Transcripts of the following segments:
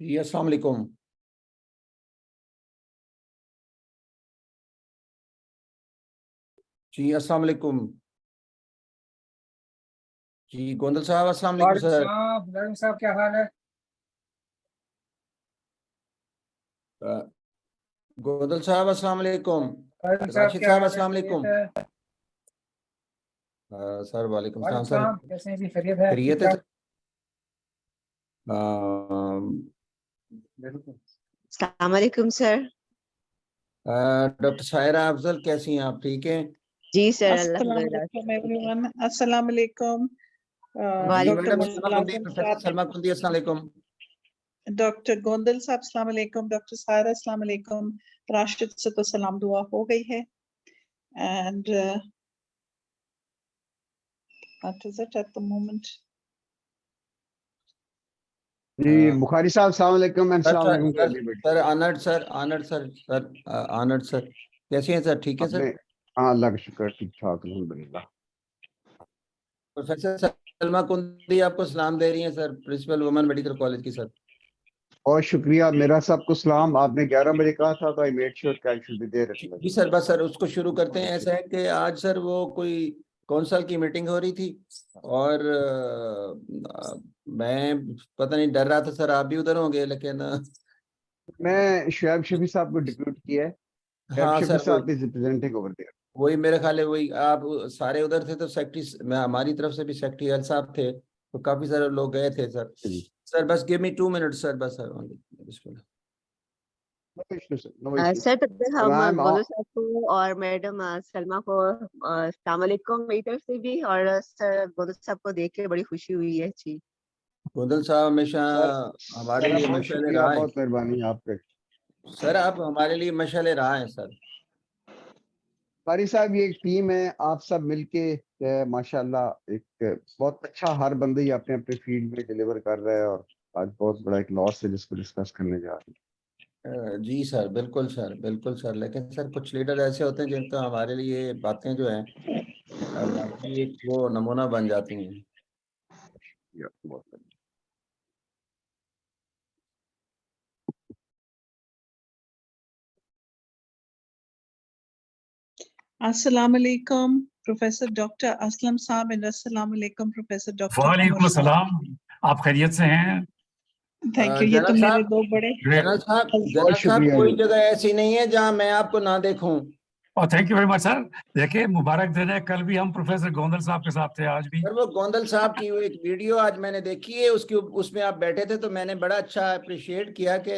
جی السلام علیکم. جی السلام علیکم. جی گوندل صاحب السلام علیکم سر. صاحب کیا حال ہے؟ گوندل صاحب السلام علیکم. راشد صاحب السلام علیکم. سر وعلیکم السلام سر. کیسے ہیں جی؟ خیریت ہے؟ خیریت ہے سر. السلام علیکم سر. ڈاکٹر سائرہ افضل کیسی ہیں آپ؟ ٹھیک ہیں جی سر السلام الحمدللہ. علیکم ایوری ون. السلام علیکم جی ڈاکٹر میڈم سلمہ کندی، پروفیسر سلمہ کندی السلام علیکم. ڈاکٹر گوندل صاحب السلام علیکم. ڈاکٹر سائرہ السلام علیکم. راشد سے تو سلام دعا ہو گئی ہے. And what is it at the moment? جی بخاری صاحب السلام علیکم. السلام علیکم سر آنرڈ سر آنرڈ سر سر آنرڈ سر کیسے ہیں سر؟ ٹھیک ہے سر. ہاں اللہ کا شکر ٹھیک ٹھاک الحمدللہ. پروفیسر سلمہ کندی آپ کو سلام دے رہی ہیں سر، پرنسپل وومن میڈیکل کالج کی. سر بہت شکریہ. میرا سب کو سلام. آپ نے 11 بجے کہا تھا تو I made sure کہ I should be there. جی سر بس سر اس کو شروع کرتے ہیں. ایسا ہے کہ آج سر وہ کوئی کونسل کی میٹنگ ہو رہی تھی اور میں پتہ نہیں ڈر رہا تھا سر آپ بھی ادھر ہوں گے، لیکن میں شعیب شفیع صاحب کو ڈپیوٹ کیا ہے. شعیب ہاں شفیع سر صاحب is representing over there. وہی میرے خیال ہے وہی آپ سارے ادھر تھے، تو سیکٹری میں ہماری طرف سے بھی سیکٹری ایل صاحب تھے، تو کافی سارے لوگ گئے تھے سر. سر بس give me 2 minutes سر بس سر. بسم اللہ. No issue, sir. No issue. سر تب تک ہم I'm گولو صاحب کو اور میڈم سلمہ کو السلام علیکم میری طرف سے بھی، اور سر گولو صاحب کو دیکھ کے بڑی خوشی ہوئی ہے. جی گوندل صاحب ہمیشہ ہمارے لیے بہت مشعل شکریہ، راہ ہیں بہت مہربانی آپ کا. سر، آپ ہمارے لیے مشعل راہ ہیں سر. بخاری صاحب یہ ایک ٹیم ہے، آپ سب مل کے ماشاءاللہ ایک بہت اچھا ہر بندے ہی اپنے اپنے فیلڈ میں ڈیلیور کر رہا ہے، اور آج بہت بڑا ایک لاس ہے جس کو ڈسکس کرنے جا رہے ہیں. جی سر بالکل سر بالکل سر. لیکن سر کچھ لیڈر ایسے ہوتے ہیں جن کا ہمارے لیے باتیں جو ہیں واقعی ایک وہ نمونہ بن جاتی ہیں. السلام علیکم پروفیسر ڈاکٹر اسلم صاحب اینڈ السلام علیکم پروفیسر ڈاکٹر. وعلیکم السلام. آپ خیریت سے ہیں؟ Thank you. یہ تو میرے دو بڑے جنرل صاحب کوئی جگہ ایسی نہیں ہے جہاں میں آپ کو نہ دیکھوں. تھینک یو ویری مچ سر. دیکھیں مبارک دن ہے، کل بھی ہم پروفیسر گوندل صاحب کے ساتھ تھے، آج بھی. سر وہ گوندل صاحب کی وہ ایک ویڈیو آج میں نے دیکھی ہے، اس میں آپ بیٹھے تھے تو میں نے بڑا اچھا اپریشیٹ کیا کہ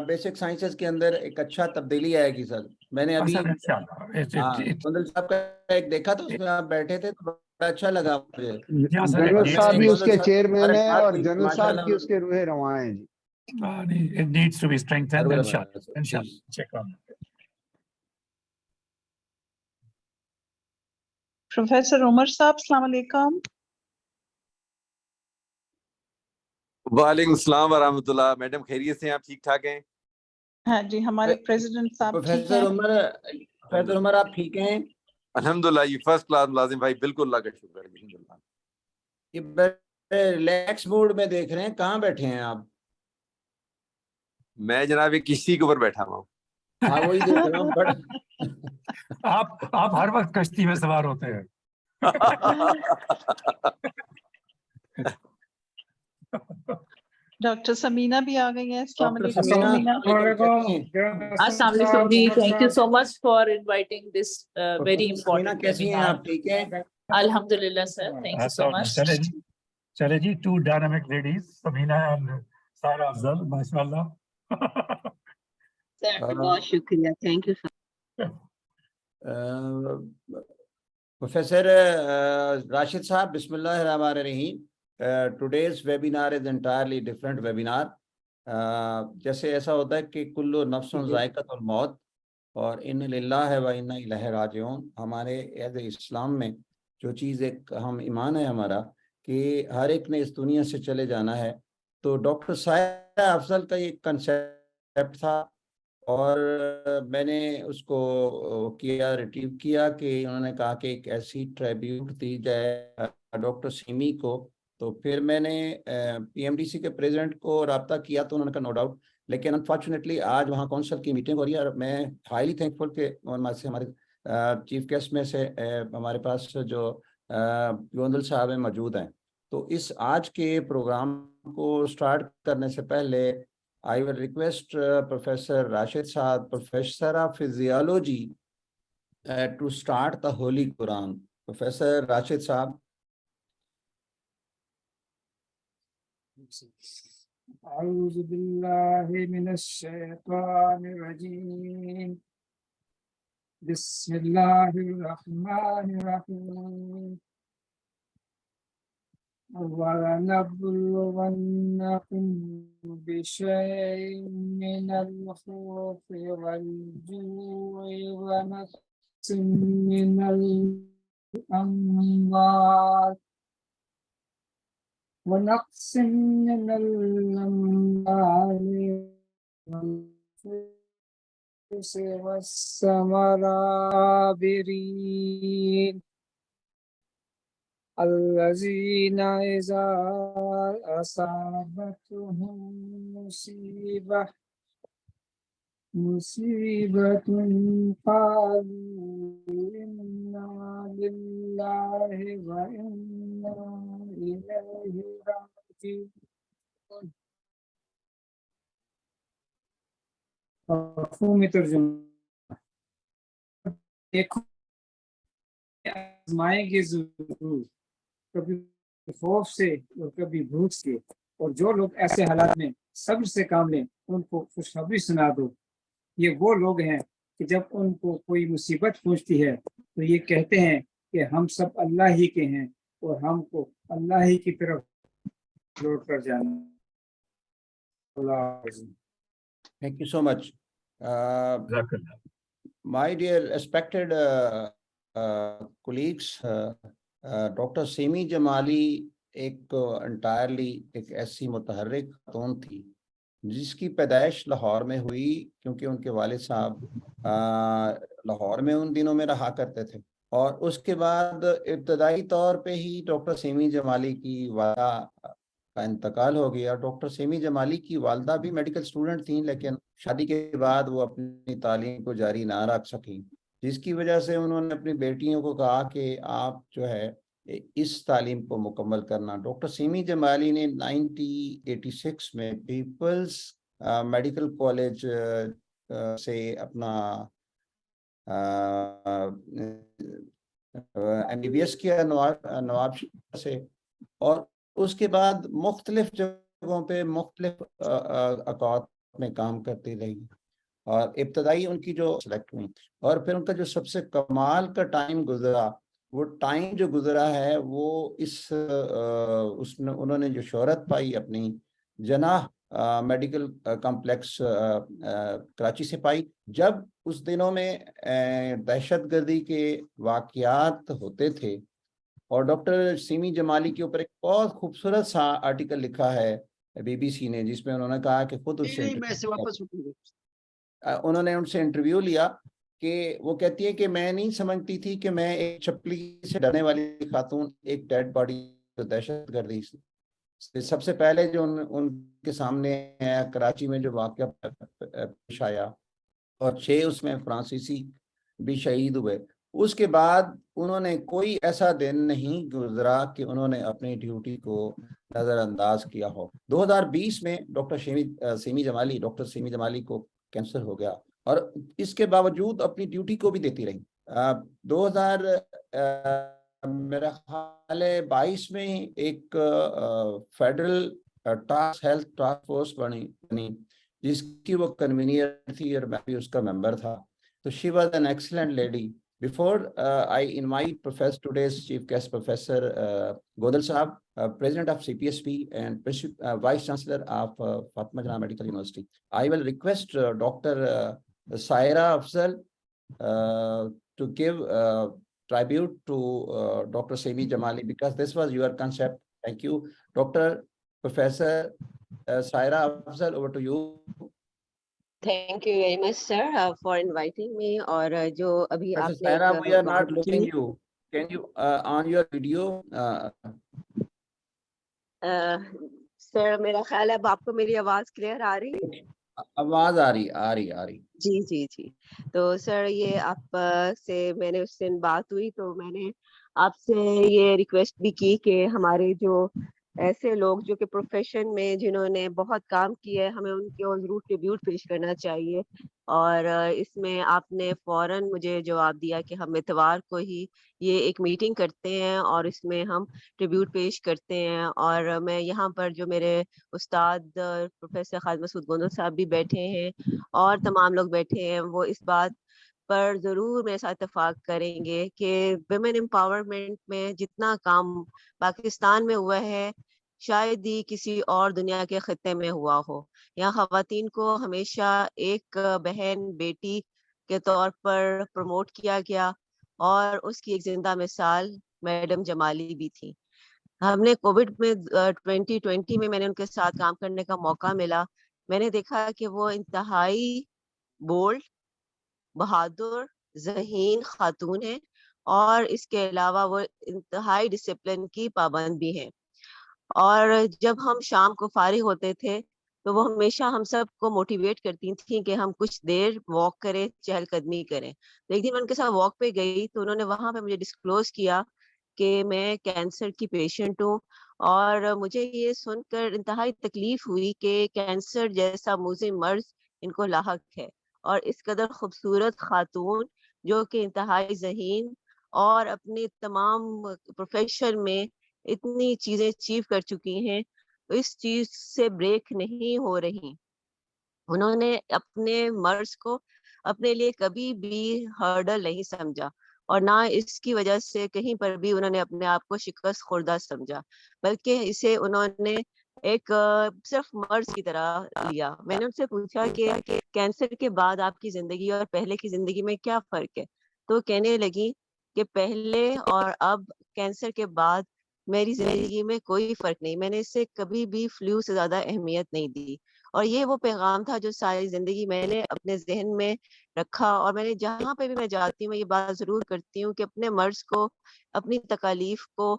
بیسک سائنسز کے اندر ایک اچھا تبدیلی آئے گی سر. میں نے ابھی گوندل صاحب کا ایک دیکھا تھا، اس میں آپ بیٹھے تھے تو بڑا اچھا لگا مجھے. جنرل صاحب بھی اس کے چیئرمین ہیں اور جنرل صاحب کی اس کے روح رواں ہیں. جی It needs to be strengthened inshallah. Check on it. Professor Umar sahib السلام علیکم. وعلیکم السلام ورحمۃ اللہ. میڈم خیریت سے ہیں؟ آپ ٹھیک ٹھاک ہیں؟ ہاں جی ہمارے پریزیڈنٹ صاحب ٹھیک ہیں. پروفیسر عمر آپ ٹھیک ہیں؟ الحمدللہ یہ فرسٹ کلاس ملازم بھائی، بالکل اللہ کا شکر ہے الحمدللہ. یہ ریلیکس موڈ میں دیکھ رہے ہیں، کہاں بیٹھے ہیں آپ؟ میں جناب ایک کشتی کے اوپر بیٹھا ہوا ہوں. ہاں وہی دیکھ رہا ہوں. آپ ہر وقت کشتی میں سوار ہوتے ہیں. ڈاکٹر سمینہ بھی آ گئی ہیں. السلام علیکم السلام علیکم جی. Thank you so much for inviting this very important. کیسی ہیں آپ؟ ٹھیک ہیں الحمدللہ سر. Thank you so much. چلے جی. 2 dynamic ladies Samina and Saira Afzal ماشاءاللہ. سر بہت شکریہ. Thank you sir. Professor Rashid sahib بسم اللہ الرحمن الرحیم. Today's webinar is entirely different webinar. جیسے ایسا ہوتا ہے کہ کلو نفس ذائقۃ الموت اور ان للہ و انا الیہ راجعون. ہمارے ایز اسلام میں جو چیز ایک ہم ایمان ہے ہمارا کہ ہر ایک نے اس دنیا سے چلے جانا ہے. تو ڈاکٹر سائرہ افضل کا یہ کنسیپٹ تھا اور میں نے اس کو ریٹریو کیا کہ انہوں نے کہا کہ ایک ایسی ٹریبیوٹ دی جائے ڈاکٹر سیمی کو تو پھر میں نے PMDC کے پریزیڈنٹ کو رابطہ کیا تو انہوں نے کہا نو ڈاؤٹ، لیکن انفارچونیٹلی آج وہاں کونسل کی میٹنگ ہو رہی ہے اور میں ہائیلی تھینک فل کہ ہمارے چیف گیسٹ میں سے ہمارے پاس جو گوندل صاحب ہیں موجود ہیں. تو اس آج کے پروگرام کو سٹارٹ کرنے سے پہلے I will request Professor Rashid Saad, Professor of Physiology, to start the Holy Quran. Professor Rashid Saab. أعوذ بالله من الشيطان الرجيم بسم الله الرحمن الرحيم ولنبلونكم بشيء من الخوف والجوع ونقص من الأموال والأنفس والثمرات الذين إذا أصابتهم مصيبة قالوا إنا لله وإنا إليه راجعون. مفہومی ترجمہ، دیکھو آزمائیں گے ضرور، کبھی خوف سے اور کبھی بھوک سے، اور جو لوگ ایسے حالات میں صبر سے کام لیں ان کو خوشخبری سنا دو. یہ وہ لوگ ہیں کہ جب ان کو کوئی مصیبت پہنچتی ہے تو یہ کہتے ہیں کہ ہم سب اللہ ہی کے ہیں اور ہم کو اللہ ہی کی طرف لوٹ کر جانا. Thank you so much. My dear respected colleagues, Dr. Simi Jamali ایک انٹائرلی ایک ایسی متحرک خاتون تھی جس کی پیدائش لاہور میں ہوئی، کیونکہ ان کے والد صاحب لاہور میں ان دنوں میں رہا کرتے تھے. اور اس کے بعد ابتدائی طور پہ ہی ڈاکٹر سیمی جمالی کی والدہ کا انتقال ہو گیا. ڈاکٹر سیمی جمالی کی والدہ بھی میڈیکل اسٹوڈنٹ تھیں، لیکن شادی کے بعد وہ اپنی تعلیم کو جاری نہ رکھ سکیں، جس کی وجہ سے انہوں نے اپنی بیٹیوں کو کہا کہ آپ جو ہے اس تعلیم کو مکمل کرنا. ڈاکٹر سیمی جمالی نے 1986 میں پیپلز میڈیکل کالج سے اپنا MBBS کیا نواب سے، اور اس کے بعد مختلف جگہوں پہ مختلف اوقات میں کام کرتی رہی، اور ابتدائی ان کی جو سلیکٹ ہوئی، اور پھر ان کا جو سب سے کمال کا ٹائم گزرا، وہ ٹائم جو گزرا ہے وہ اس میں انہوں نے جو شہرت پائی اپنی جناح میڈیکل کمپلیکس کراچی سے پائی. جب اس دنوں میں دہشت گردی کے واقعات ہوتے تھے، اور ڈاکٹر سیمی جمالی کے اوپر ایک بہت خوبصورت سا آرٹیکل لکھا ہے BBC نے، جس میں انہوں نے کہا کہ خود انہوں نے ان سے انٹرویو لیا کہ وہ کہتی ہے کہ میں نہیں سمجھتی تھی کہ میں ایک چپلی سے ڈرنے والی خاتون ایک ڈیڈ باڈی دہشت گردی سب سے پہلے جو ان کے سامنے ہے کراچی میں جو واقعہ پیش آیا، اور 6 اس میں فرانسیسی بھی شہید ہوئے. اس کے بعد انہوں نے کوئی ایسا دن نہیں گزرا کہ انہوں نے اپنی ڈیوٹی کو نظر انداز کیا ہو. 2020 میں ڈاکٹر سیمی جمالی کو کینسر ہو گیا، اور اس کے باوجود اپنی ڈیوٹی کو بھی دیتی رہی. 2022 میں ایک فیڈرل ہیلتھ ٹاسک فورس بنی جس کی وہ کنوینئر تھی، اور میں بھی اس کا ممبر تھا. تو she was an excellent lady. Before I invite today's chief guest, Professor Godal Saab, President of CPSP and Vice Chancellor of Fatima Jana Medical University, I will request Dr. Saira Afzal to give tribute to Dr. Simi Jamali, because this was your concept. Thank you. Dr. Professor Saira Afzal, over to you. Thank you very much, sir, for inviting me. اور جو ابھی آپ نے Saira, we are not looking you. Can you on your video سر میرا خیال ہے اب آپ کو میری آواز کلیئر آ رہی ہے؟ آواز آ رہی. جی جی جی. تو سر یہ آپ سے میں نے اس دن بات ہوئی تو میں نے آپ سے یہ ریکویسٹ بھی کی کہ ہمارے جو ایسے لوگ جو کہ پروفیشن میں جنہوں نے بہت کام کیا ہے ہمیں ان کو ضرور ٹریبیوٹ پیش کرنا چاہیے. اور اس میں آپ نے فوراً مجھے جواب دیا کہ ہم اتوار کو ہی یہ ایک میٹنگ کرتے ہیں اور اس میں ہم ٹریبیوٹ پیش کرتے ہیں. اور میں یہاں پر جو میرے استاد پروفیسر خالد مسعود گوندل صاحب بھی بیٹھے ہیں اور تمام لوگ بیٹھے ہیں وہ اس بات پر ضرور میرے ساتھ اتفاق کریں گے کہ ویمن امپاورمنٹ میں جتنا کام پاکستان میں ہوا ہے شاید ہی کسی اور دنیا کے خطے میں ہوا ہو. یہاں خواتین کو ہمیشہ ایک بہن بیٹی کے طور پر پروموٹ کیا گیا اور اس کی ایک زندہ مثال میڈم جمالی بھی تھی. ہم نے کووڈ میں 2020 میں نے ان کے ساتھ کام کرنے کا موقع ملا. میں نے دیکھا کہ وہ انتہائی بولڈ، بہادر، ذہین خاتون ہیں اور اس کے علاوہ وہ انتہائی ڈسپلن کی پابند بھی ہیں. اور جب ہم شام کو فارغ ہوتے تھے تو وہ ہمیشہ ہم سب کو موٹیویٹ کرتی تھیں کہ ہم کچھ دیر واک کریں، چہل قدمی کریں. تو ایک دن میں ان کے ساتھ واک پہ گئی تو انہوں نے وہاں پہ مجھے ڈسکلوز کیا کہ میں کینسر کی پیشنٹ ہوں. اور مجھے یہ سن کر انتہائی تکلیف ہوئی کہ کینسر جیسا مزمن مرض ان کو لاحق ہے. اور اس قدر خوبصورت خاتون جو کہ انتہائی ذہین اور اپنے تمام پروفیشن میں اتنی چیزیں اچیو کر چکی ہیں اس چیز سے بریک نہیں ہو رہی. انہوں نے اپنے مرض کو اپنے لیے کبھی بھی ہرڈل نہیں سمجھا اور نہ اس کی وجہ سے کہیں پر بھی انہوں نے اپنے آپ کو شکست خوردہ سمجھا، بلکہ اسے انہوں نے ایک صرف مرض کی طرح لیا. میں نے ان سے پوچھا کہ کینسر کے بعد آپ کی زندگی اور پہلے کی زندگی میں کیا فرق ہے؟ تو کہنے لگی کہ پہلے اور اب کینسر کے بعد میری زندگی میں کوئی فرق نہیں. میں نے اسے کبھی بھی فلو سے زیادہ اہمیت نہیں دی. اور یہ وہ پیغام تھا جو ساری زندگی میں نے اپنے ذہن میں رکھا. اور میں نے جہاں پہ بھی میں جاتی ہوں میں یہ بات ضرور کرتی ہوں کہ اپنے مرض کو، اپنی تکالیف کو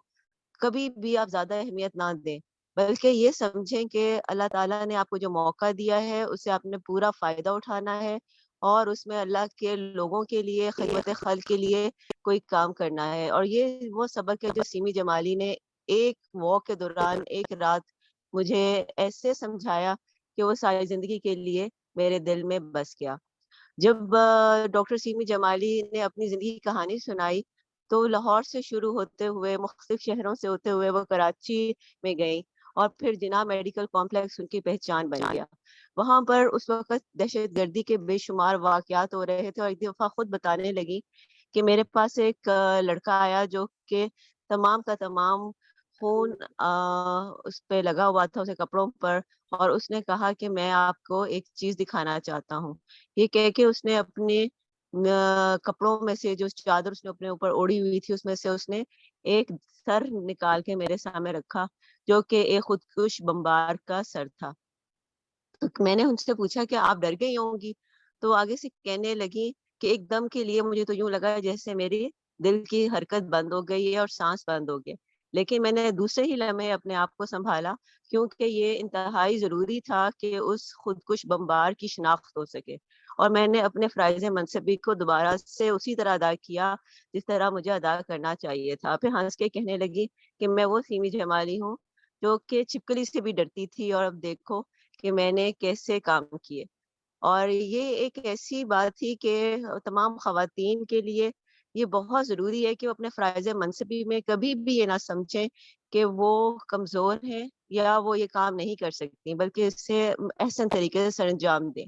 کبھی بھی آپ زیادہ اہمیت نہ دیں، بلکہ یہ سمجھیں کہ اللہ تعالیٰ نے آپ کو جو موقع دیا ہے اسے آپ نے پورا فائدہ اٹھانا ہے اور اس میں اللہ کے لوگوں کے لیے، خدمت خلق کے لیے کوئی کام کرنا ہے. اور یہ وہ سبق ہے جو سیمی جمالی نے ایک واک کے دوران ایک رات مجھے ایسے سمجھایا کہ وہ ساری زندگی کے لیے میرے دل میں بس گیا. جب ڈاکٹر سیمی جمالی نے اپنی زندگی کی کہانی سنائی تو لاہور سے شروع ہوتے ہوئے مختلف شہروں سے ہوتے ہوئے وہ کراچی میں گئی اور پھر جناح میڈیکل کمپلیکس ان کی پہچان بن گیا. وہاں پر اس وقت دہشت گردی کے بے شمار واقعات ہو رہے تھے اور ایک دفعہ خود بتانے لگی کہ میرے پاس ایک لڑکا آیا جو کہ تمام کا تمام خون اس پہ لگا ہوا تھا اسے کپڑوں پر، اور اس نے کہا کہ میں آپ کو ایک چیز دکھانا چاہتا ہوں. یہ کہہ کے اس نے اپنے کپڑوں میں سے جو چادر اس نے اپنے اوپر اوڑی ہوئی تھی اس میں سے اس نے ایک سر نکال کے میرے سامنے رکھا جو کہ ایک خودکش بمبار کا سر تھا. میں نے ان سے پوچھا کہ آپ ڈر گئی ہوں گی؟ تو آگے سے کہنے لگی کہ ایک دم کے لیے مجھے تو یوں لگا جیسے میری دل کی حرکت بند ہو گئی ہے اور سانس بند ہو گیا، لیکن میں نے دوسرے ہی لمحے اپنے آپ کو سنبھالا کیونکہ یہ انتہائی ضروری تھا کہ اس خودکش بمبار کی شناخت ہو سکے. اور میں نے اپنے فرائض منصبی کو دوبارہ سے اسی طرح ادا کیا جس طرح مجھے ادا کرنا چاہیے تھا. پھر ہنس کے کہنے لگی کہ میں وہ سیمی جمالی ہوں جو کہ چھپکلی سے بھی ڈرتی تھی اور اب دیکھو کہ میں نے کیسے کام کیے. اور یہ ایک ایسی بات تھی کہ تمام خواتین کے لیے یہ بہت ضروری ہے کہ وہ اپنے فرائض منصبی میں کبھی بھی یہ نہ سمجھیں کہ وہ کمزور ہیں یا وہ یہ کام نہیں کر سکتی، بلکہ اس سے احسن طریقے سے سر انجام دیں.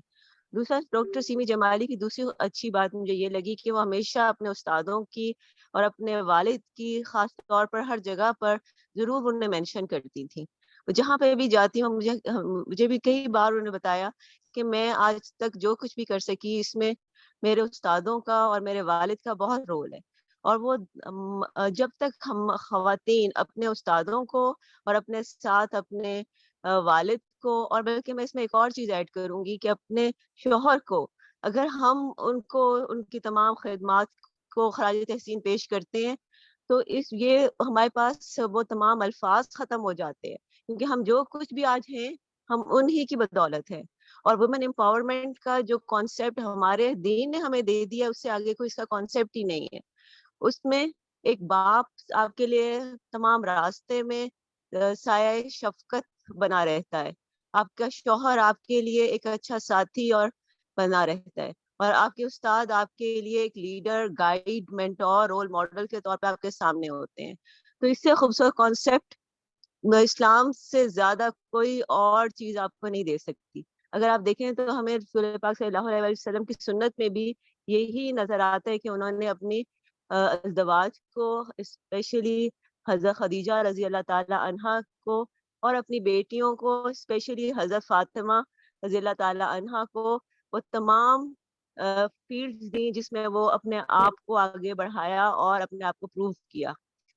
دوسرا ڈاکٹر سیمی جمالی کی دوسری اچھی بات مجھے یہ لگی کہ وہ ہمیشہ اپنے استادوں کی اور اپنے والد کی خاص طور پر ہر جگہ پر ضرور انہیں مینشن کرتی تھیں. جہاں پہ بھی جاتی ہوں مجھے بھی کئی بار انہوں نے بتایا کہ میں آج تک جو کچھ بھی کر سکی اس میں میرے استادوں کا اور میرے والد کا بہت رول ہے. اور وہ جب تک ہم خواتین اپنے استادوں کو اور اپنے ساتھ اپنے والد کو، اور بلکہ میں اس میں ایک اور چیز ایڈ کروں گی کہ اپنے شوہر کو، اگر ہم ان کو ان کی تمام خدمات کو خراج تحسین پیش کرتے ہیں تو یہ ہمارے پاس وہ تمام الفاظ ختم ہو جاتے ہیں. کیونکہ ہم جو کچھ بھی آج ہیں ہم انہی کی بدولت ہے. اور وومن امپاورمنٹ کا جو کانسیپٹ ہمارے دین نے ہمیں دے دیا اس سے آگے کوئی اس کا کانسیپٹ ہی نہیں ہے. اس میں ایک باپ آپ کے لیے تمام راستے میں سایہ شفقت بنا رہتا ہے. آپ کا شوہر آپ کے لیے ایک اچھا ساتھی اور بنا رہتا ہے. اور آپ کے استاد آپ کے لیے ایک leader, guide, mentor, role model کے طور پہ آپ کے سامنے ہوتے ہیں. تو اس سے خوبصورت کانسیپٹ اسلام سے زیادہ کوئی اور چیز آپ کو نہیں دے سکتی. اگر آپ دیکھیں تو ہمیں رسول پاک صلی اللہ علیہ وسلم کی سنت میں بھی یہی نظر آتا ہے کہ انہوں نے اپنی ازدواج کو اسپیشلی حضرت خدیجہ رضی اللہ تعالی عنہا کو اور اپنی بیٹیوں کو اسپیشلی حضرت فاطمہ رضی اللہ تعالی عنہا کو وہ تمام فیلڈز دی جس میں وہ اپنے آپ کو آگے بڑھایا اور اپنے آپ کو پروو کیا.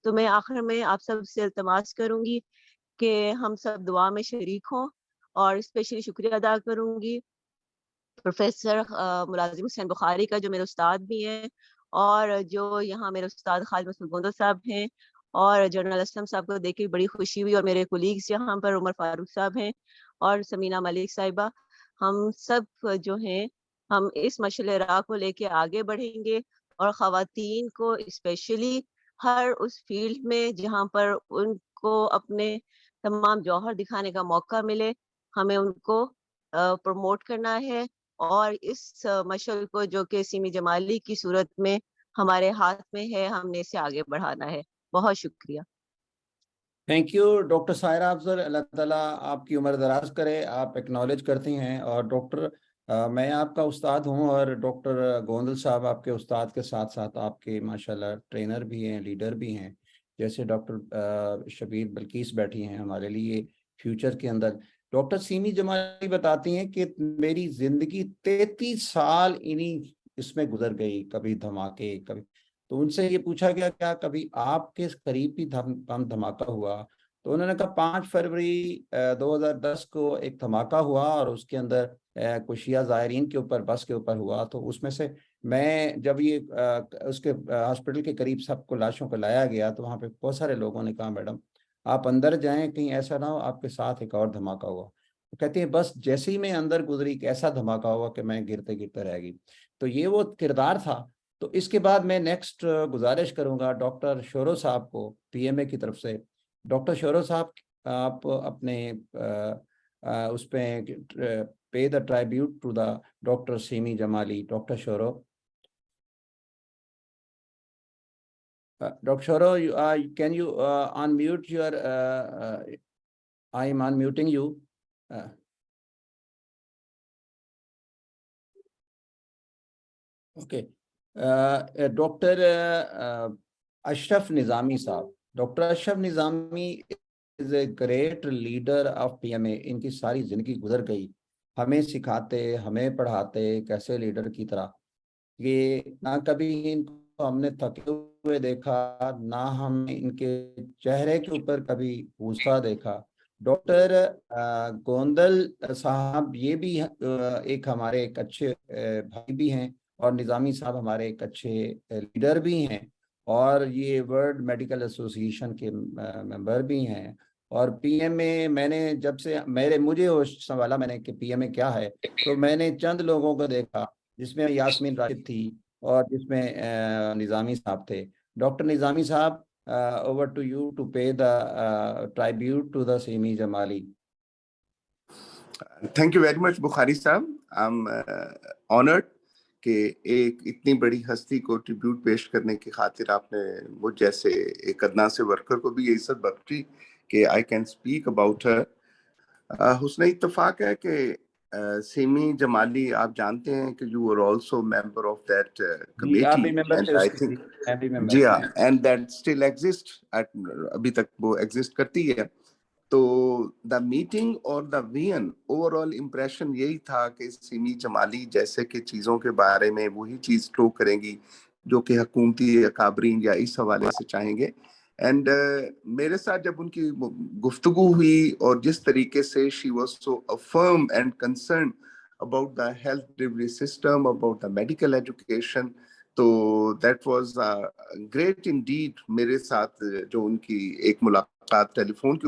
تو میں آخر میں آپ سب سے التماس کروں گی کہ ہم سب دعا میں شریک ہوں، اور اسپیشلی شکریہ ادا کروں گی پروفیسر ملازم حسین بخاری کا جو میرے استاد بھی ہیں، اور جو یہاں میرے استاد خالد مسعود گوندل صاحب ہیں، اور جنرل اسلم صاحب کو دیکھ کے بڑی خوشی ہوئی، اور میرے کولیگز یہاں پر عمر فاروق صاحب ہیں اور سمینہ ملک صاحبہ. ہم سب جو ہیں ہم اس مشعل راہ کو لے کے آگے بڑھیں گے، اور خواتین کو اسپیشلی ہر اس فیلڈ میں جہاں پر ان کو اپنے تمام جوہر دکھانے کا موقع ملے ہمیں ان کو پروموٹ کرنا ہے، اور اس مشعل کو جو کہ سیمی جمالی کی صورت میں ہمارے ہاتھ میں ہے ہم نے اسے آگے بڑھانا ہے. بہت شکریہ. تھینک یو ڈاکٹر سائرہ افضل. اللہ تعالیٰ آپ کی عمر دراز کرے. آپ ایکنالج کرتی ہیں، اور ڈاکٹر میں آپ کا استاد ہوں، اور ڈاکٹر گوندل صاحب آپ کے استاد کے ساتھ ساتھ آپ کے ماشاءاللہ ٹرینر بھی ہیں، لیڈر بھی ہیں. جیسے ڈاکٹر شبیر بلقیس بیٹھی ہیں ہمارے لیے فیوچر کے اندر. ڈاکٹر سیمی جمالی بتاتی ہیں کہ میری زندگی 33 سال انہی اس میں گزر گئی، کبھی دھماکے کبھی. تو ان سے یہ پوچھا گیا کیا کبھی آپ کے قریب بھی بم دھماکہ ہوا؟ تو انہوں نے کہا 5 فروری 2010 کو ایک دھماکہ ہوا، اور اس کے اندر کچھ شیعہ زائرین کے اوپر بس کے اوپر ہوا. تو اس میں سے میں جب یہ اس کے ہاسپٹل کے قریب سب کو لاشوں کو لایا گیا تو وہاں پہ بہت سارے لوگوں نے کہا میڈم آپ اندر جائیں، کہیں ایسا نہ ہو آپ کے ساتھ ایک اور دھماکہ ہوا. تو کہتے ہیں بس جیسے ہی میں اندر گزری ایک ایسا دھماکہ ہوا کہ میں گرتے گرتے رہ گئی. تو یہ وہ کردار تھا. تو اس کے بعد میں نیکسٹ گزارش کروں گا ڈاکٹر شورو صاحب کو پی ایم اے کی طرف سے. ڈاکٹر شورو صاحب آپ اپنے اس پہ pay the tribute to the doctor Sami Jamali. Doctor Shoro. Doctor Shoro can you unmute your I am unmuting you. Okay. Doctor Ashraf Nizami sahib. Doctor Ashraf Nizami is a great leader of P M A. ان کی ساری زندگی گزر گئی ہمیں سکھاتے، ہمیں پڑھاتے کیسے لیڈر کی طرح. یہ نہ کبھی ان کو ہم نے تھکے ہوئے دیکھا، نہ ہم نے ان کے چہرے کے اوپر کبھی غصہ دیکھا. ڈاکٹر گوندل صاحب یہ بھی ایک ہمارے ایک اچھے بھائی بھی ہیں، اور نظامی صاحب ہمارے ایک اچھے لیڈر بھی ہیں، اور یہ ورلڈ میڈیکل ایسوسی ایشن کے ممبر بھی ہیں. اور پی ایم اے میں نے جب سے مجھے سوالا میں نے کہ پی ایم اے کیا ہے، تو میں نے چند لوگوں کو دیکھا جس میں یاسمین راشد تھی اور جس میں نظامی صاحب تھے. ڈاکٹر نظامی صاحب over to you to pay the tribute to the Simi Jamali. Thank you very much Bukhari صاحب. I'm honored کہ ایک اتنی بڑی ہستی کو ٹریبیوٹ پیش کرنے کی خاطر آپ نے مجھ جیسے ایک ادنا سے ورکر کو بھی یہ عزت بخشی کہ I can speak about her. حسن اتفاق ہے کہ سیمی جمالی آپ جانتے ہیں کہ you were also member of that committee and I think جی ہاں and that still exists ابھی تک وہ ایگزسٹ کرتی ہے. تو دا میٹنگ اور دا وین اوور آل امپریشن یہی تھا کہ سیمی جمالی جیسے کہ چیزوں کے بارے میں وہی چیز ٹرو کریں گی جو کہ حکومتی اکابرین یا اس حوالے سے چاہیں گے. اینڈ میرے ساتھ جب ان کی گفتگو ہوئی اور جس طریقے سے she was so افرم and concern about the health delivery system, about the medical education, تو دیٹ واز گریٹ انڈیڈ. میرے ساتھ جو ان کی ایک ملاقات ٹیلی فون کے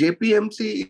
JPMC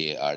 AR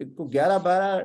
11-12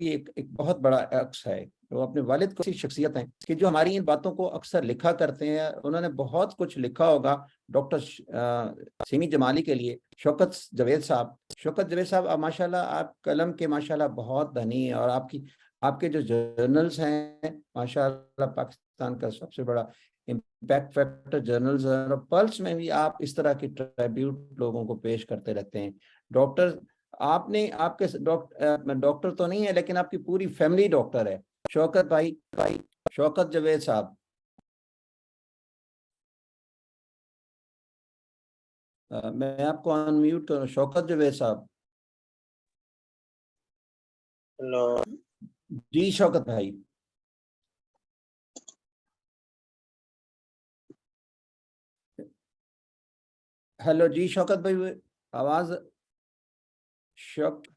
ایک بہت بڑا عکس ہے. وہ اپنے والد کو ایسی شخصیت ہیں کہ جو ہماری ان باتوں کو اکثر لکھا کرتے ہیں. انہوں نے بہت کچھ لکھا ہوگا ڈاکٹر سیمی جمالی کے لیے. شوکت جاوید صاحب ماشاءاللہ آپ قلم کے ماشاءاللہ بہت دھنی ہیں, اور آپ کے جو جرنلز ہیں ماشاءاللہ پاکستان کا سب سے بڑا امپیکٹ فیکٹر جرنلز ہیں, اور پلس میں بھی آپ اس طرح کی ٹریبیوٹ لوگوں کو پیش کرتے رہتے ہیں. ڈاکٹر آپ کے ڈاکٹر تو نہیں ہے لیکن آپ کی پوری فیملی ڈاکٹر ہے. شوکت بھائی, شوکت جاوید صاحب, میں آپ کو ان میوٹ کروں. شوکت جاوید صاحب. ہیلو جی شوکت بھائی. ہیلو جی شوکت بھائی, آواز شوکت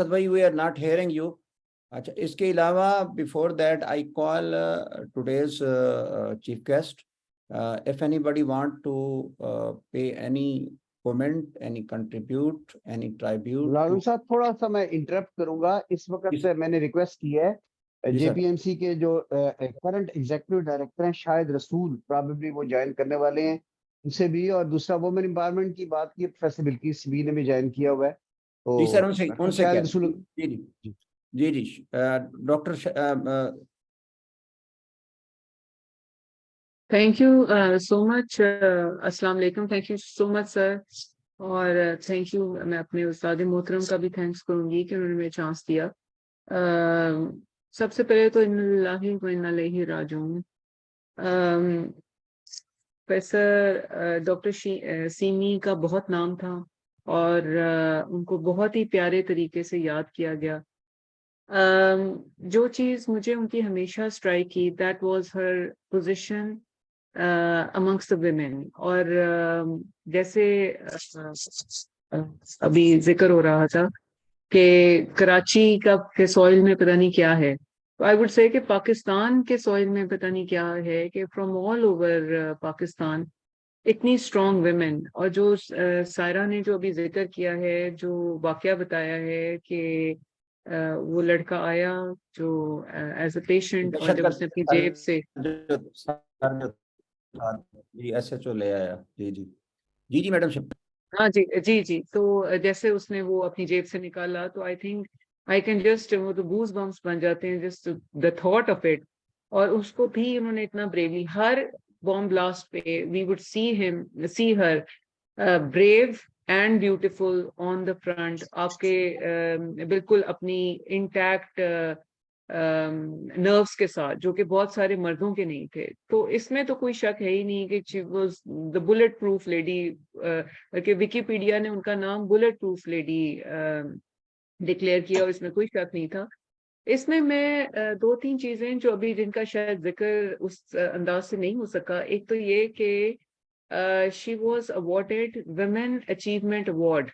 بھائی we are not hearing you. اچھا, اس کے علاوہ before that I call today's chief guest. if anybody want to pay any comment, any contribute, any tribute. لازم صاحب تھوڑا سا میں انٹرپٹ کروں گا. اس وقت میں نے ریکویسٹ کی ہے جے پی ایم سی کے جو کرنٹ ایگزیکٹو ڈائریکٹر ہیں شاہد رسول, پرابیبلی وہ جوائن کرنے والے ہیں, ان سے بھی. اور دوسرا وومن امپاورمنٹ کی بات کی, پروفیسر بلقیس سبی نے بھی جوائن کیا ہوا ہے. تو جی سر, ان سے شاہد رسول. جی doctor. Thank you so much. Assalamu alaikum. Thank you so much, sir. اور thank you. میں اپنے استاد محترم کا بھی thanks کروں گی کہ انہوں نے مجھے چانس دیا. سب سے پہلے تو ان اللہ و انا الیہ راجعون. پروفیسر ڈاکٹر سیمی کا بہت نام تھا اور ان کو بہت ہی پیارے طریقے سے یاد کیا گیا. جو چیز مجھے ان کی ہمیشہ اسٹرائک کی, that was Hare position amongst the women. اور جیسے ابھی ذکر ہو رہا تھا کہ کراچی کے سوئل میں پتہ نہیں کیا ہے, آئی وڈ سے کہ پاکستان کے سوئل میں پتہ نہیں کیا ہے کہ فرام آل اوور پاکستان اتنی اسٹرانگ ویمن. اور جو سائرہ نے جو ابھی ذکر کیا ہے, جو واقعہ بتایا ہے کہ وہ لڑکا آیا جو ایز اے پیشنٹ, اور جب اس نے اپنی جیب سے جی ایس ایچ او لے آیا. جی میڈم. ہاں جی تو جیسے اس نے وہ اپنی جیب سے نکالا, تو I think I can just, وہ تو گوز بمپس بن جاتے ہیں just the thought of it. اور اس کو بھی انہوں نے اتنا بریولی, ہر بام بلاسٹ پہ we would see her brave and beautiful on the front. آپ کے بالکل اپنی انٹیکٹ نروس کے ساتھ, جو کہ بہت سارے مردوں کے نہیں تھے. تو اس میں تو کوئی شک ہے ہی نہیں کہ she was the bulletproof lady, کہ ویکیپیڈیا نے ان کا نام بلٹ پروف لیڈی ڈکلیئر کیا, اور اس میں کوئی شک نہیں تھا. اس میں دو تین چیزیں جو ابھی جن کا شاید ذکر اس انداز سے نہیں ہو سکا. ایک تو یہ کہ she was awarded Women Achievement Award,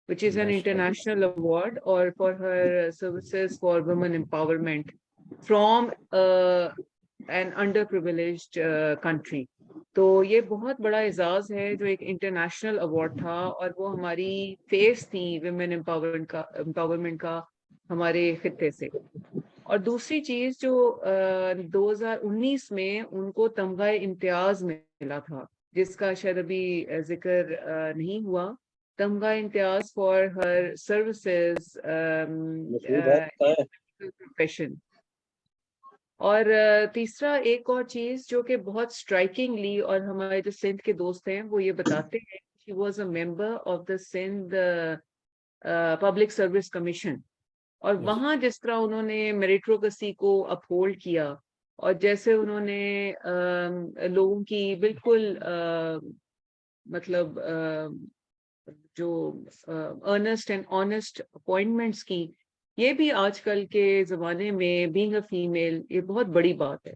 which is an international award, or for her services for women empowerment from an underprivileged country. تو یہ بہت بڑا اعزاز ہے جو ایک انٹرنیشنل ایوارڈ تھا, اور وہ ہماری فیس تھی ویمن امپاورمنٹ کا ہمارے خطے سے. اور دوسری چیز جو 2019 میں ان کو تمغہ امتیاز ملا تھا, جس کا شاید ابھی ذکر نہیں ہوا, تمغہ امتیاز فار ہر سروسز پروفیشن. اور تیسرا ایک اور چیز جو کہ بہت اسٹرائکنگلی, اور ہمارے جو سندھ کے دوست ہیں وہ یہ بتاتے ہیں, she was a member of the Sindh Public Service Commission. اور وہاں جس طرح انہوں نے میریٹوکریسی کو اپہولڈ کیا, اور جیسے انہوں نے لوگوں کی بالکل مطلب جو ارنسٹ اینڈ آنےسٹ اپوائنٹمنٹس کی, یہ بھی آج کل کے زمانے میں بینگ اے فیمیل یہ بہت بڑی بات ہے.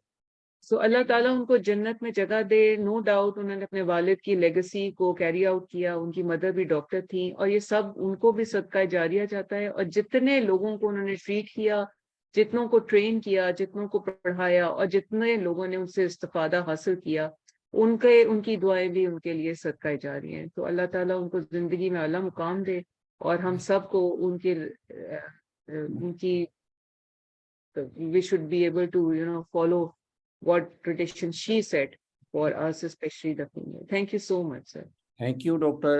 سو اللہ تعالیٰ ان کو جنت میں جگہ دے. نو ڈاؤٹ انہوں نے اپنے والد کی لیگیسی کو کیری آؤٹ کیا, ان کی مدر بھی ڈاکٹر تھیں, اور یہ سب ان کو بھی صدقہ جاریہ جاتا ہے. اور جتنے لوگوں کو انہوں نے ٹریٹ کیا, جتنوں کو ٹرین کیا, جتنوں کو پڑھایا, اور جتنے لوگوں نے ان سے استفادہ حاصل کیا, ان کی دعائیں بھی ان کے لیے صدقہ جاری ہیں. تو اللہ تعالیٰ ان کو زندگی میں اعلیٰ مقام دے, اور ہم سب کو ان کی we should be able to follow what tradition she said for us, especially the female. Thank you so much, sir. Thank you, Dr.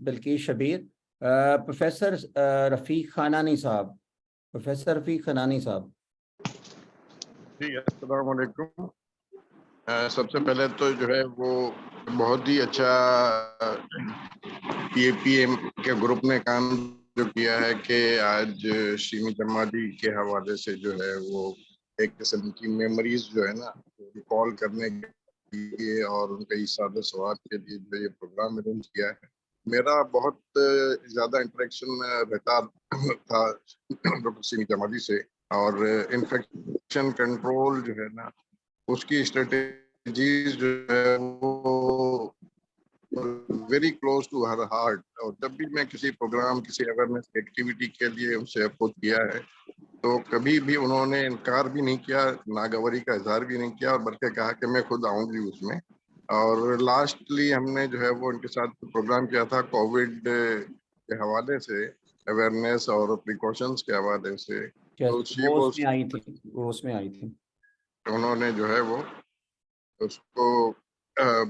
Bilqis Shabir. Professor Rafiq Khanani Sahab. Professor Rafiq Khanani Sahab. جی السلام علیکم. سب سے پہلے تو جو ہے وہ بہت ہی اچھا پی ایم کے گروپ نے کام جو کیا ہے کہ آج شیمی جمالی کے حوالے سے جو ہے وہ ایک قسم کی میموریز جو ہے نا ریکال کرنے کے لیے اور ان کا ایثار ثواب کے لیے جو یہ پروگرام ارینج کیا ہے. میرا بہت زیادہ انٹریکشن رہتا تھا ڈاکٹر شیمی جمالی سے, اور انفیکشن کنٹرول جو ہے نا اس کی اسٹریٹجیز جو ہے وہ very close to her heart. اور جب بھی میں کسی پروگرام کسی اویئرنیس ایکٹیویٹی کے لیے ان سے اپروچ کیا ہے تو کبھی بھی انہوں نے انکار بھی نہیں کیا, ناگواری کا اظہار بھی نہیں کیا, اور بلکہ کہا کہ میں خود آؤں گی اس میں. اور لاسٹلی ہم نے جو ہے وہ ان کے ساتھ پروگرام کیا تھا کووڈ کے حوالے سے, اویئرنیس اور پریکاشنز کے حوالے سے. گوس میں آئی تھی. انہوں نے جو ہے وہ اس کو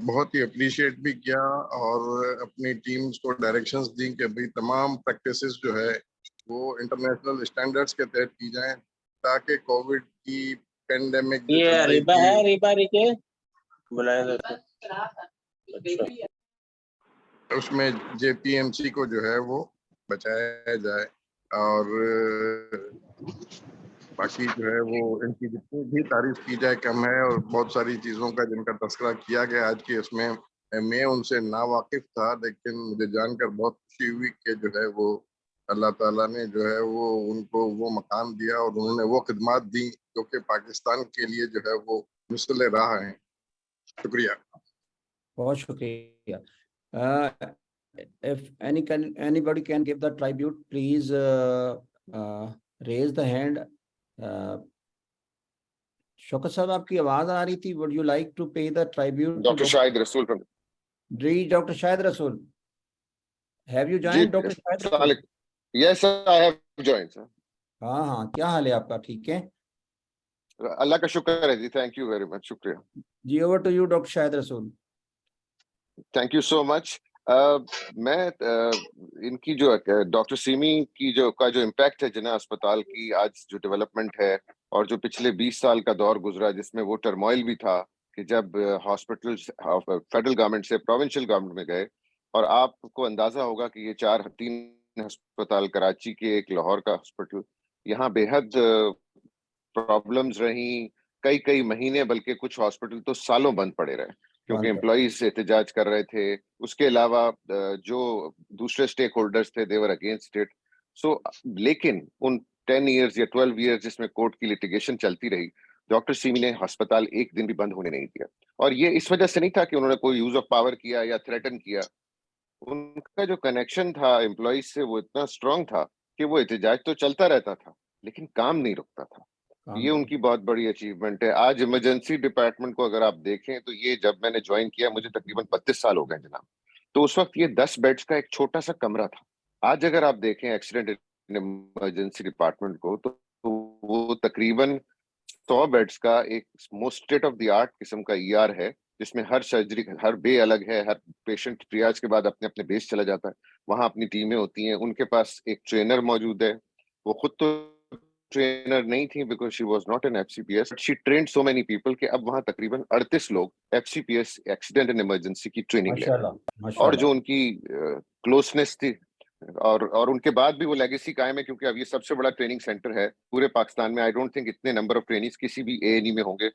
بہت ہی اپریشیٹ بھی کیا اور اپنی ٹیمز کو ڈائریکشنز دیں کہ بھئی تمام پریکٹسز جو ہے وہ انٹرنیشنل اسٹینڈرڈز کے تحت کی جائیں تاکہ کووڈ کی پینڈیمک اس میں جے پی ایم سی کو جو ہے وہ بچایا جائے. اور باقی جو ہے وہ ان کی جتنی بھی تعریف کی جائے کم ہے, اور بہت ساری چیزوں کا جن کا تذکرہ کیا گیا آج کی اس میں ان سے ناواقف تھا, لیکن مجھے جان کر بہت خوشی ہوئی کہ جو ہے وہ اللہ تعالیٰ نے جو ہے وہ ان کو وہ مقام دیا اور انہوں نے وہ خدمات دی جو کہ پاکستان کے لیے جو ہے وہ مثل راہ ہیں. شکریہ. بہت شکریہ. If anybody can give the tribute, please raise the hand. شوکت صاحب آپ کی آواز آ رہی تھی. Would you like to pay the tribute? Dr. Shahid Rasool from. جی doctor Shahid Rasool. Have you joined Dr. Shahid Rasool? Yes sir, I have joined sir. ہاں کیا حال ہے آپ کا؟ ٹھیک ہے, اللہ کا شکر ہے جی. Thank you very much. شکریہ جی. over to you doctor Shahid رسول. Thank you so much. میں ان کی جو ڈاکٹر سیمی کی جو امپیکٹ ہے جناح اسپتال کی آج جو ڈیولپمنٹ ہے, اور جو پچھلے 20 سال کا دور گزرا جس میں وہ ٹرموائل بھی تھا کہ جب ہاسپٹل فیڈرل گورنمنٹ سے پروونشل گورنمنٹ میں گئے, اور آپ کو اندازہ ہوگا کہ یہ 3 ہسپتال, کراچی کے, ایک لاہور کا ہاسپٹل, یہاں بے حد پرابلمز رہیں کئی مہینے, بلکہ کچھ ہاسپٹل تو سالوں بند پڑے رہے کیونکہ امپلائیز احتجاج کر رہے تھے. اس کے علاوہ جو دوسرے اسٹیک ہولڈرز تھے they were against it. So لیکن ان 10 years یا 12 years جس میں کورٹ کی لیٹیگیشن چلتی رہی, ڈاکٹر سیمی نے ہسپتال ایک دن بھی بند ہونے نہیں دیا. اور یہ اس وجہ سے نہیں تھا کہ انہوں نے کوئی یوز آف پاور کیا یا تھریٹن کیا. ان کا جو کنیکشن تھا امپلائیز سے وہ اتنا اسٹرانگ تھا کہ وہ احتجاج تو چلتا رہتا تھا لیکن کام نہیں رکتا تھا. یہ ان کی بہت بڑی اچیومنٹ ہے. آج ایمرجنسی ڈپارٹمنٹ کو اگر آپ دیکھیں تو یہ جب میں نے جوائن کیا مجھے تقریباً 32 سال ہو گئے جناب, تو اس وقت یہ 10 بیڈز کا ایک چھوٹا سا کمرہ تھا. آج اگر آپ دیکھیں ایکسیڈنٹ ایمرجنسی ڈپارٹمنٹ کو تو وہ تقریباً 100 بیڈز کا ایک most state of the art قسم کا ER ہے, جس میں ہر سرجری, ہر بے الگ ہے, ہر پیشنٹ ٹریاج کے بعد اپنے بیس چلا جاتا ہے, وہاں اپنی ٹیمیں ہوتی ہیں. ان کے پاس ایک ٹرینر موجود ہے, وہ خود تو ٹرینر نہیں تھی because she was not an FCPS, she trend so many people کہ اب وہاں تقریباً 38 لوگ FCPS ایکسیڈنٹ اینڈ ایمرجنسی کی ٹریننگ لے رہے ہیں. اور جو ان کی کلوزنس تھی, اور ان کے بعد بھی وہ لیگیسی قائم ہے کیونکہ اب یہ سب سے بڑا ٹریننگ سینٹر ہے پورے پاکستان میں. آئی ڈونٹ تھنک اتنے نمبر آف ٹریننگز کسی بھی A&E میں ہوں گے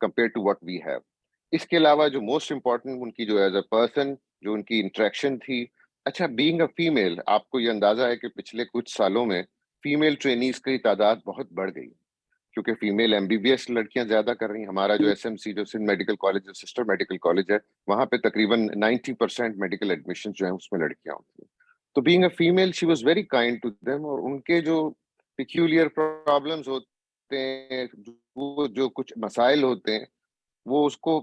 compare to what we have. اس کے علاوہ جو موسٹ امپورٹنٹ ان کی جو ایز اے پرسن جو ان کی انٹریکشن تھی, اچھا بینگ اے فیمیل, آپ کو یہ اندازہ ہے کہ پچھلے کچھ سالوں میں فیمیل ٹرینیز کی تعداد بہت بڑھ گئی کیونکہ فیمیل MBBS لڑکیاں زیادہ کر رہی ہیں. ہمارا جو SMC جو سندھ میڈیکل کالج جو سسٹر میڈیکل کالج ہے, وہاں پہ تقریباً 90% میڈیکل ایڈمیشن جو ہیں اس میں لڑکیاں ہوتی ہیں. تو being a female she was very kind to them, اور ان کے جو پیکیولر پرابلمز ہوتے ہیں, وہ جو کچھ مسائل ہوتے ہیں, وہ اس کو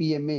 PMA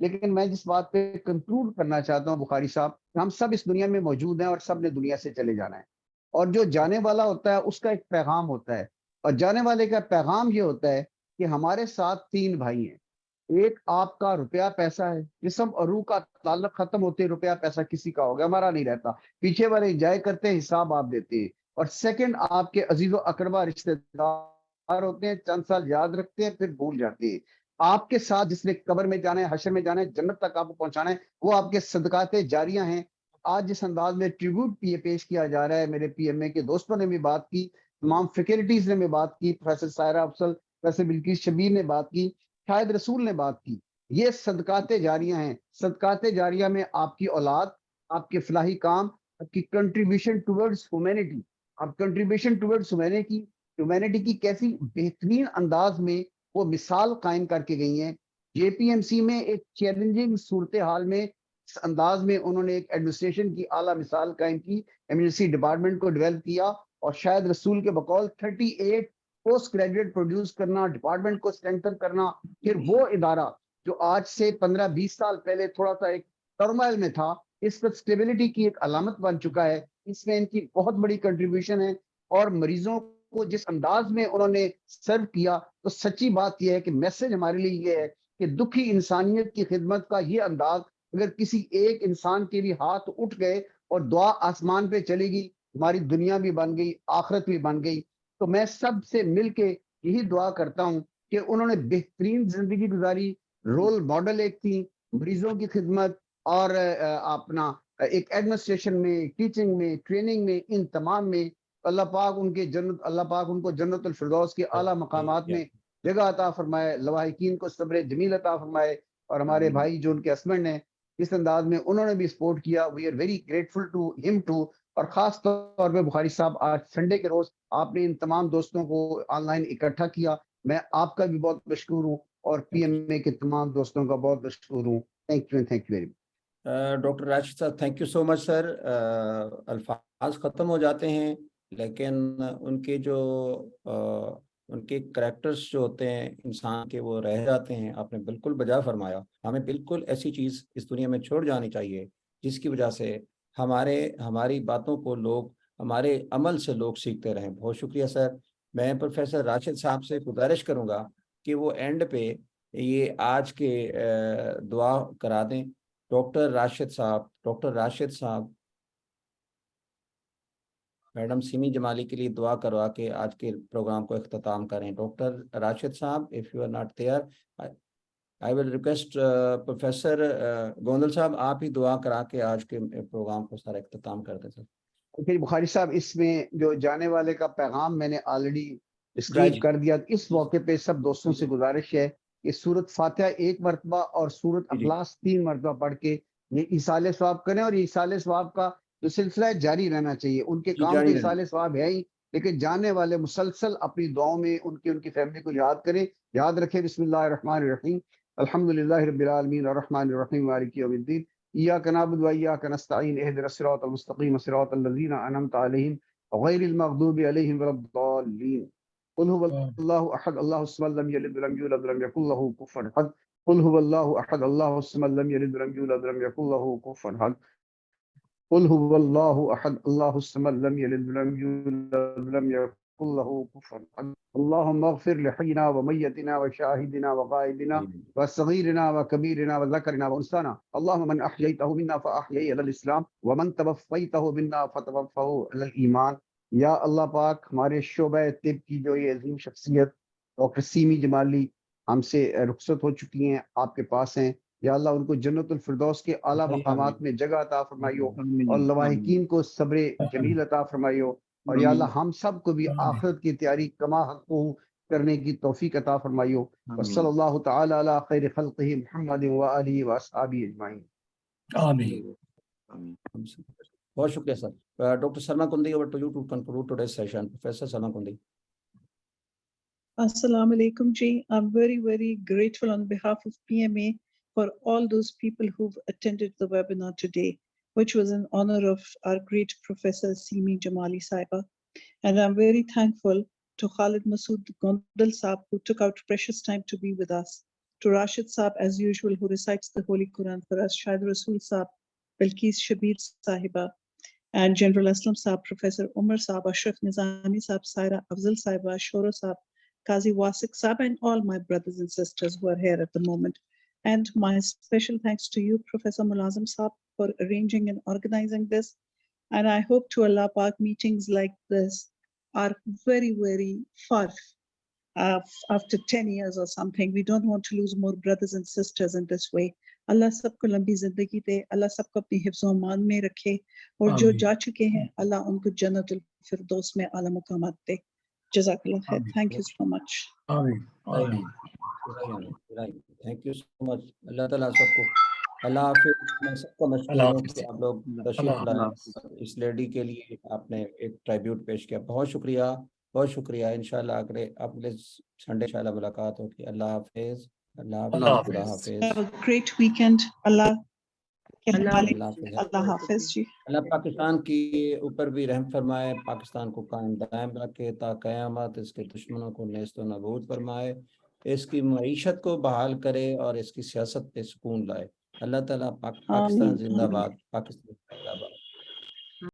لیکن میں جس بات پہ کنکلوڈ کرنا چاہتا ہوں بخاری صاحب، ہم سب اس دنیا میں موجود ہیں اور سب نے دنیا سے چلے جانا ہے، اور جو جانے والا ہوتا ہے اس کا ایک پیغام ہوتا ہے، اور جانے والے کا پیغام یہ ہوتا ہے کہ ہمارے ساتھ 3 بھائی ہیں. ایک آپ کا روپیہ پیسہ ہے، جسم اور روح کا تعلق ختم ہوتے روپیہ پیسہ کسی کا ہو گیا، ہمارا نہیں رہتا، پیچھے والے انجوائے کرتے ہیں، حساب آپ دیتے ہیں. اور سیکنڈ آپ کے عزیز و اقربا رشتے دار ہوتے ہیں، چند سال یاد رکھتے ہیں پھر بھول جاتے ہیں. آپ کے ساتھ جس نے قبر میں جانا ہے، حشر میں جانا ہے، جنت تک آپ کو پہنچانا ہے، وہ آپ کے صدقات جاریہ ہیں. آج جس انداز میں ٹریبیوٹ پیش کیا جا رہا ہے، میرے پی ایم اے کے دوستوں نے بھی بات کی، تمام فیکلٹیز نے بھی بات کی، پروفیسر سائرہ افضل، پروفیسر بلقیس شبیر نے بات کی، شاہد رسول نے بات کی. یہ صدقات جاریہ ہیں. صدقات جاریہ میں آپ کی اولاد، آپ کے فلاحی کام، آپ کی کنٹریبیوشن ٹورڈز ہیومینٹی، آپ کنٹریبیوشن ٹورڈز ہیومینٹی کی کیسی بہترین انداز میں وہ مثال قائم کر کے گئی ہیں. جے پی ایم سی میں ایک چیلنجنگ صورتحال میں اس انداز میں انہوں نے ایک ایڈمنسٹریشن کی اعلیٰ مثال قائم کی، ایمرجنسی ڈپارٹمنٹ کو ڈیولپ کیا، اور شاید رسول کے بقول 38 پوسٹ گریجویٹ پروڈیوس کرنا، ڈپارٹمنٹ کو اسٹرینتھن کرنا. پھر وہ ادارہ جو آج سے 15-20 سال پہلے تھوڑا سا ایک ٹرمائل میں تھا، اس وقت اسٹیبلٹی کی ایک علامت بن چکا ہے. اس میں ان کی بہت بڑی کنٹریبیوشن ہے، اور مریضوں کو جس انداز میں انہوں نے سرو کیا، تو سچی بات یہ ہے کہ میسج ہمارے لیے یہ ہے کہ دکھی انسانیت کی خدمت کا یہ انداز اگر کسی ایک انسان کے بھی ہاتھ اٹھ گئے اور دعا آسمان پہ چلے گی، ہماری دنیا بھی بن گئی، آخرت بھی بن گئی. تو میں سب سے مل کے یہی دعا کرتا ہوں کہ انہوں نے بہترین زندگی گزاری، رول ماڈل ایک تھی مریضوں کی خدمت، اور اپنا ایک ایڈمنسٹریشن میں، ٹیچنگ میں، ٹریننگ میں، ان تمام میں اللہ پاک ان کو جنت الفردوس کے اعلیٰ مقامات میں جگہ عطا فرمائے، لواحقین کو صبر جمیل عطا فرمائے. اور ہمارے بھائی جو ان کے ہسبینڈ ہیں، اس انداز میں انہوں نے بھی سپورٹ کیا، we are very grateful to him too. اور خاص طور پہ بخاری صاحب، آج سنڈے کے روز آپ نے ان تمام دوستوں کو آن لائن اکٹھا کیا، میں آپ کا بھی بہت مشکور ہوں، اور پی ایم اے کے تمام دوستوں کا بہت مشکور ہوں. Thank you very much. Doctor Rashid صاحب، تھینک یو سو مچ سر. الفاظ ختم ہو جاتے ہیں، لیکن ان کے جو ان کے کریکٹرز جو ہوتے ہیں انسان کے، وہ رہ جاتے ہیں. آپ نے بالکل بجا فرمایا. ہمیں بالکل ایسی چیز اس دنیا میں چھوڑ جانی چاہیے جس کی وجہ سے ہماری باتوں کو لوگ، ہمارے عمل سے لوگ سیکھتے رہیں. بہت شکریہ سر. میں پروفیسر راشد صاحب سے گزارش کروں گا کہ وہ اینڈ پہ یہ آج کے دعا کرا دیں. ڈاکٹر راشد صاحب میڈم سیمی جمالی کے لیے دعا کروا کے آج کے پروگرام کو اختتام کریں. ڈاکٹر راشد صاحب، if you are not there, I will request professor Gondal صاحب، آپ ہی دعا کرا کے آج کے پروگرام کو سارا اختتام کر دیں سر. پھر بخاری صاحب، اس میں جو جانے والے کا پیغام میں نے آلریڈی ڈسکرائب کر دیا. اس موقع پہ سب دوستوں سے گزارش ہے کہ سورت فاتحہ 1 مرتبہ اور سورت اخلاص 3 مرتبہ پڑھ کے یہ ایصال ثواب کریں، اور یہ ایصال ثواب کا جو سلسلہ ہے جاری رہنا چاہیے. ان کے کام تو ایصال ثواب ہے ہی، لیکن جانے والے مسلسل اپنی دعاؤں میں ان کی فیملی کو یاد کریں. یاد رکھیں. بسم اللہ الرحمن الرحیم، الحمدللہ رب العالمین الرحمن الرحیم مالک یوم الدین، ایاک نعبد و ایاک نستعین، اہدنا الصراط المستقیم صراط الذین انعمت علیہم غیر المغضوب علیہم ولا الضالین. قل هو اللہ احد اللہ الصمد لم یلد ولم یولد ولم یکن له کفوا احد. قل هو اللہ احد اللہ الصمد لم یلد ولم یولد ولم یکن له کفوا احد. قل هو اللہ احد اللہ الصمد لم یلد ولم یولد ولم یکن له کفوا احد. اللهم اغفر لحينا وميتنا وشاهدنا وغائبنا وصغيرنا وكبيرنا وذكرنا وانثانا. اللهم من احييته منا فاحييه على الاسلام ومن توفيته منا فتوفه على الايمان. یا اللہ پاک، ہمارے شعبہ طب کی جو یہ عظیم شخصیت ڈاکٹر سیمی جمالی ہم سے رخصت ہو چکی ہیں، آپ کے پاس ہیں. یا اللہ ان کو جنت الفردوس کے اعلیٰ مقامات میں جگہ عطا فرمائیو، اور لواحقین کو صبر جمیل عطا فرمائیو. اور یا اللہ ہم سب کو بھی آخرت کی تیاری کما حقہ کرنے کی توفیق عطا فرمائیو. وصلی اللہ تعالی علی خیر خلقہ محمد وآلہ واصحابہ اجمعین. آمین. بہت شکریہ سر. Doctor Salma Kundi, over to you to conclude today's session. Professor Salma Kundi. Assalamu alaikum ji. I'm very, very grateful on behalf of PMA for all those people who've attended the webinar today, which was in honor of our great Professor Simi Jamali Saiba. And I'm very thankful to Khalid Masood Gondal Saab, who took out precious time to be with us. to Rashid Saab, as usual, who recites the Holy Quran for us, Shahid Rasool Saab, Bilqis Shabir Sahiba, and General Aslam Saab, Professor Umar Saab, Ashraf Nizami Saab, Saira Afzal Sahiba, Shoro Saab, Qazi Wasik Saab, and all my brothers and sisters who are here at the moment. And my special thanks to you, Professor Mulazim Saab, for arranging and organizing this. And I hope to Allah Pak meetings like this are very, very far. After 10 years or something, we don't want to lose more brothers and sisters in this way. Allah sabko lambi zindagi de, Allah sabko apni hifz o aman mein rakhe, aur jo ja chuke hain, Allah unko jannatul firdaus mein ala muqamat de. Jazakallah khair. Thank you so much. Thank you so much. Allah Ta'ala sabko. اللہ حافظ. میں سب کو مشکور ہوں کہ آپ لوگ تشریف لائیں. اس لیڈی کے لیے آپ نے ایک ٹریبیوٹ پیش کیا. بہت شکریہ, بہت شکریہ. انشاءاللہ اگلے سنڈے انشاءاللہ ملاقات ہوگی. اللہ حافظ. اللہ حافظ. Have a great weekend. اللہ حافظ جی. اللہ پاکستان کی اوپر بھی رحم فرمائے, پاکستان کو قائم دائم رکھے تا قیامت, اس کے دشمنوں کو نیست و نابود فرمائے, اس کی معیشت کو بحال کرے اور اس کی سیاست پہ سکون لائے. اللہ تعالیٰ پاکستان زندہ باد, پاکستان زندہ باد.